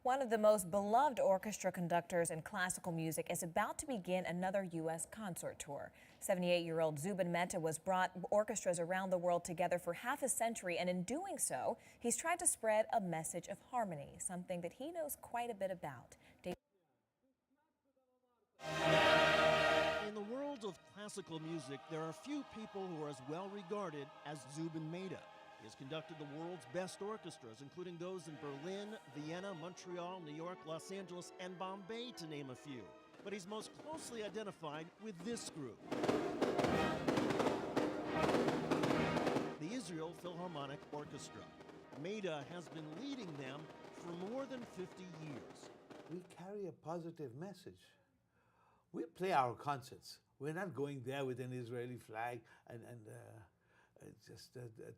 One of the most beloved orchestra conductors in classical music is about to begin another U.S. concert tour. 78-year-old Zubin Mehta was brought orchestras around the world together for half a century, and in doing so, he's tried to spread a message of harmony, something that he knows quite a bit about. In the world of classical music, there are few people who are as well regarded as Zubin Mehta. He has conducted the world's best orchestras, including those in Berlin, Vienna, Montreal, New York, Los Angeles, and Bombay, to name a few. But he's most closely identified with this group, the Israel Philharmonic Orchestra. Mehta has been leading them for more than 50 years. We carry a positive message. We play our concerts. We're not going there with an Israeli flag and just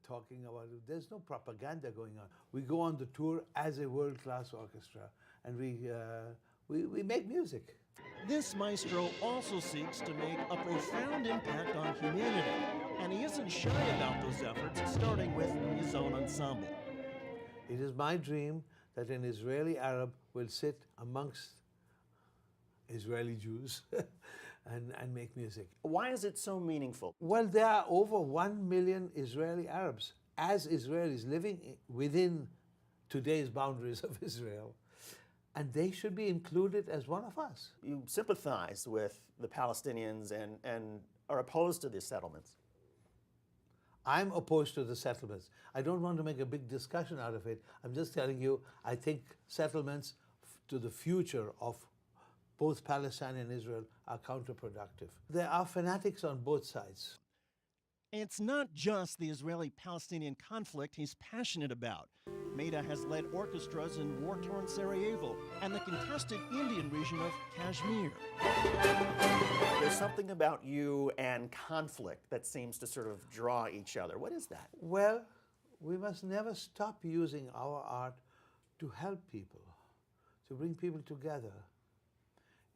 talking about it. There's no propaganda going on. We go on the tour as a world-class orchestra, and we make music. This maestro also seeks to make a profound impact on humanity, and he isn't shy about those efforts, starting with his own ensemble. It is my dream that an Israeli Arab will sit amongst Israeli Jews and make music. Why is it so meaningful? Well, there are over 1 million Israeli Arabs as Israelis living within today's boundaries of Israel, and they should be included as one of us. You sympathize with the Palestinians and are opposed to these settlements. I'm opposed to the settlements. I don't want to make a big discussion out of it. I'm just telling you, I think settlements to the future of both Palestine and Israel are counterproductive. There are fanatics on both sides. It's not just the Israeli-Palestinian conflict he's passionate about. Mehta has led orchestras in war-torn Sarajevo and the contested Indian region of Kashmir. There's something about you and conflict that seems to sort of draw each other. What is that? Well, we must never stop using our art to help people, to bring people together.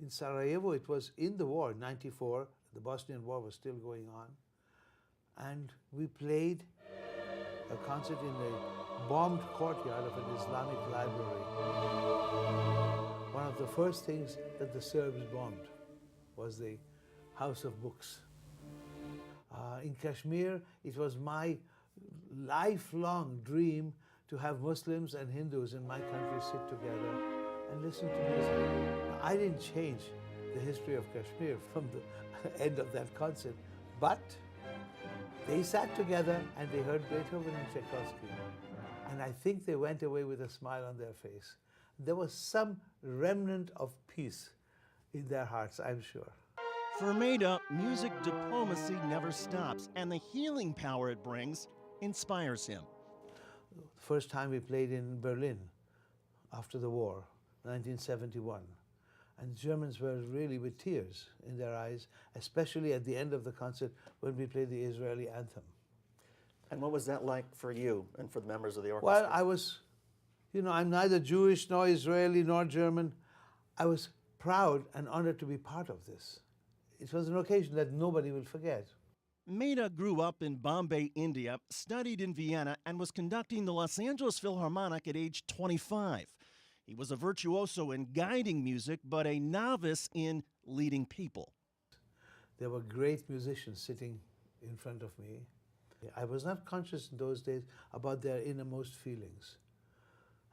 In Sarajevo, it was in the war, 94, the Bosnian War was still going on, and we played a concert in a bombed courtyard of an Islamic library. One of the first things that the Serbs bombed was the House of Books. In Kashmir, it was my lifelong dream to have Muslims and Hindus in my country sit together and listen to music. I didn't change the history of Kashmir from the end of that concert, but they sat together and they heard Beethoven and Tchaikovsky. And I think they went away with a smile on their face. There was some remnant of peace in their hearts, I'm sure. For Mehta, music diplomacy never stops, and the healing power it brings inspires him. The first time we played in Berlin after the war, 1971. And the Germans were really with tears in their eyes, especially at the end of the concert when we played the Israeli anthem. And what was that like for you and for the members of the orchestra? Well, I was, I'm neither Jewish nor Israeli nor German. I was proud and honored to be part of this. It was an occasion that nobody will forget. Mehta grew up in Bombay, India, studied in Vienna, and was conducting the Los Angeles Philharmonic at age 25. He was a virtuoso in guiding music, but a novice in leading people. There were great musicians sitting in front of me. I was not conscious in those days about their innermost feelings.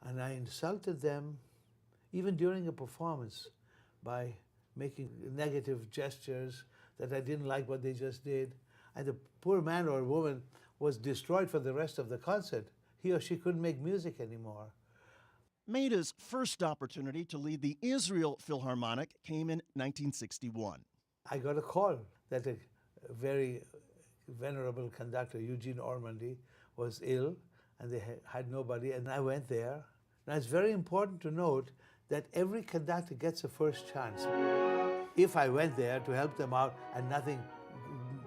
And I insulted them, even during a performance, by making negative gestures that I didn't like what they just did. And the poor man or woman was destroyed for the rest of the concert. He or she couldn't make music anymore. Mehta's first opportunity to lead the Israel Philharmonic came in 1961. I got a call that a very venerable conductor, Eugene Ormandy, was ill, and they had nobody, and I went there. Now, it's very important to note that every conductor gets a first chance. If I went there to help them out and nothing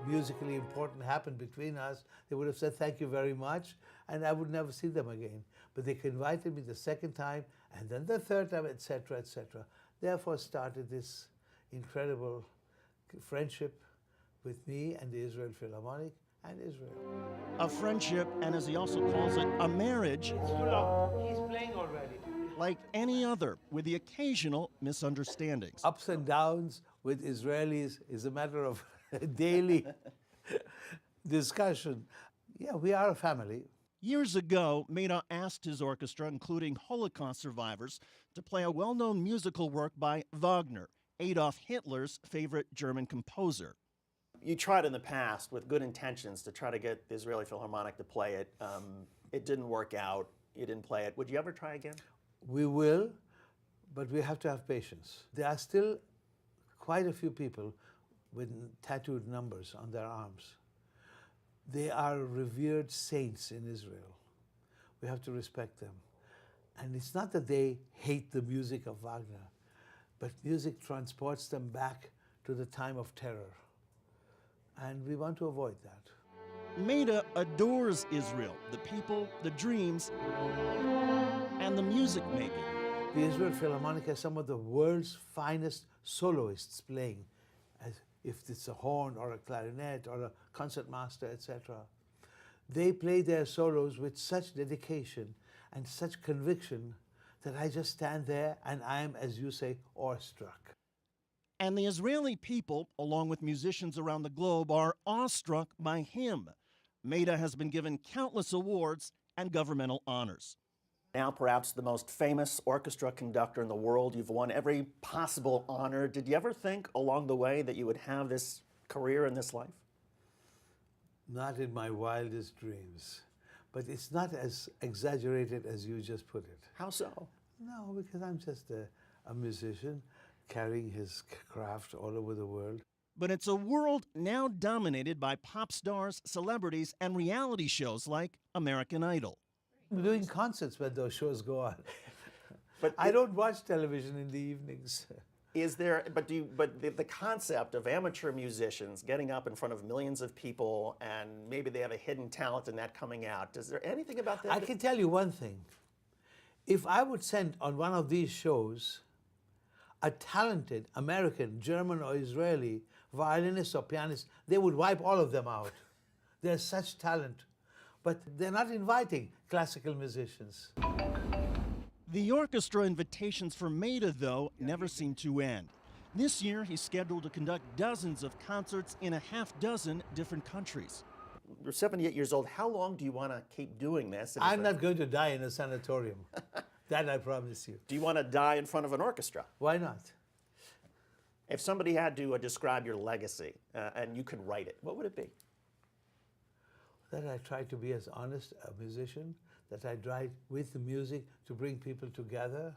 musically important happened between us, they would have said thank you very much, and I would never see them again. But they invited me the second time, and then the third time, etc., etc. Therefore started this incredible friendship with me and the Israel Philharmonic and Israel. A friendship, and as he also calls it, a marriage. It's too long. He's playing already. like any other, with the occasional misunderstandings. Ups and downs with Israelis is a matter of daily discussion. Yeah, we are a family. Years ago, Mehta asked his orchestra, including Holocaust survivors, to play a well-known musical work by Wagner, Adolf Hitler's favorite German composer. You tried in the past with good intentions to try to get the Israeli Philharmonic to play it. It didn't work out. You didn't play it. Would you ever try again? We will, but we have to have patience. There are still quite a few people with tattooed numbers on their arms. They are revered saints in Israel. We have to respect them. And it's not that they hate the music of Wagner, but music transports them back to the time of terror. And we want to avoid that. Mehta adores Israel, the people, the dreams, and the music making. The Israel Philharmonic has some of the world's finest soloists playing, as if it's a horn or a clarinet or a concertmaster, etc. They play their solos with such dedication and such conviction that I just stand there and I am, as you say, awestruck. And the Israeli people, along with musicians around the globe, are awestruck by him. Mehta has been given countless awards and governmental honors. Now perhaps the most famous orchestra conductor in the world. You've won every possible honor. Did you ever think along the way that you would have this career in this life? Not in my wildest dreams. But it's not as exaggerated as you just put it. How so? No, because I'm just a musician carrying his craft all over the world. But it's a world now dominated by pop stars, celebrities, and reality shows like American Idol. I'm doing concerts when those shows go on. But I don't watch television in the evenings. Is there, but the concept of amateur musicians getting up in front of millions of people and maybe they have a hidden talent in that coming out, is there anything about that? I can tell you one thing. If I would send on one of these shows a talented American, German, or Israeli violinist or pianist, they would wipe all of them out. There's such talent. But they're not inviting classical musicians. The orchestra invitations for Mehta, though, never seem to end. This year, he's scheduled to conduct dozens of concerts in a half-dozen different countries. You're 78 years old. How long do you want to keep doing this? I'm not going to die in a sanatorium. That I promise you. Do you want to die in front of an orchestra? Why not? If somebody had to describe your legacy and you could write it, what would it be? That I try to be as honest a musician, that I tried with the music to bring people together,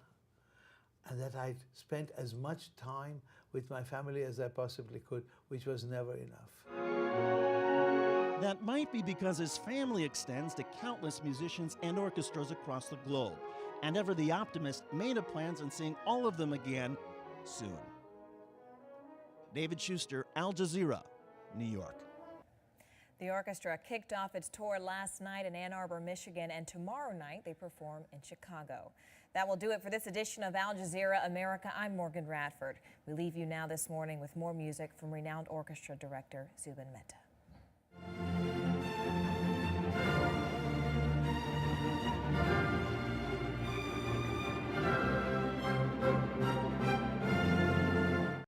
and that I spent as much time with my family as I possibly could, which was never enough. That might be because his family extends to countless musicians and orchestras across the globe. And ever the optimist, Mehta plans on seeing all of them again soon. David Shuster, Al Jazeera, New York. The orchestra kicked off its tour last night in Ann Arbor, Michigan, and tomorrow night they perform in Chicago. That will do it for this edition of Al Jazeera America. I'm Morgan Radford. We leave you now this morning with more music from renowned orchestra director Zubin Mehta.